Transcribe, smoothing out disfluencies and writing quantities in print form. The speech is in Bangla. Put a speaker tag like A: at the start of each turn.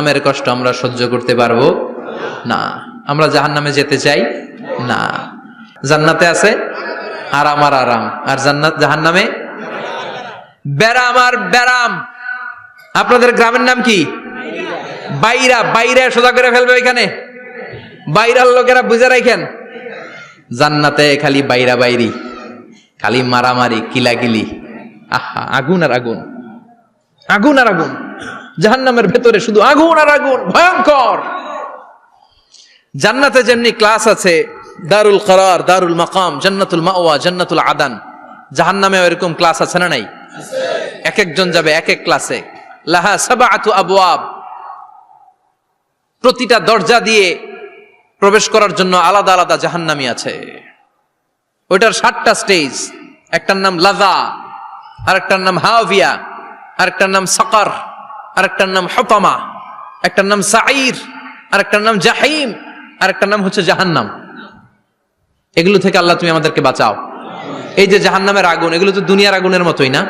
A: জাহান্নামের কষ্ট আমরা সহ্য করতে পারবো না। আমরা জাহান্নামে যেতে চাই না। জান্নাতে আছে আরাম আর আরাম, আর জাহান্নামে ব্যারাম আর ব্যারাম। আপনাদের গ্রামের নাম কি? বাইরা। বাইরা সোজা করে ফেলবে এখানে, বাইরার লোকেরা বুঝে রাখেন। জান্নাতে খালি বাইরা বাইরি, খালি মারামারি, কিলাকিলি, আহা আগুন আর আগুন, আগুন আর আগুন। জাহান্নামের ভেতরে শুধু আগুন আর আগুন, ভয়ঙ্কর। জান্নাতে যেমনি ক্লাস আছে, দারুল করার, দারুল মাকাম, জান্নাতুল মাওয়া, জান্নাতুল আদান, জাহান্নামে এরকম ক্লাস আছে না নাই? এক একজন যাবে এক এক ক্লাসে। লাহা সাবআতু আবওয়াব, প্রতিটা দরজা দিয়ে প্রবেশ করার জন্য আলাদা আলাদা জাহান্নামী আছে। ওইটার 7টা স্টেজ। একটার নাম লাযা, আরেকটার নাম হাওয়িয়া, আরেকটার নাম সাকার, আরেকটার নাম হুতামা, একটার নাম সাঈর, আরেকটার নাম জাহিম, আরেকটার নাম হচ্ছে জাহান্নাম। এগুলো থেকে আল্লাহ তুমি আমাদেরকে বাঁচাও। এই যে জাহান্নামের আগুন, এগুলো তো দুনিয়ার আগুনের মতোই না?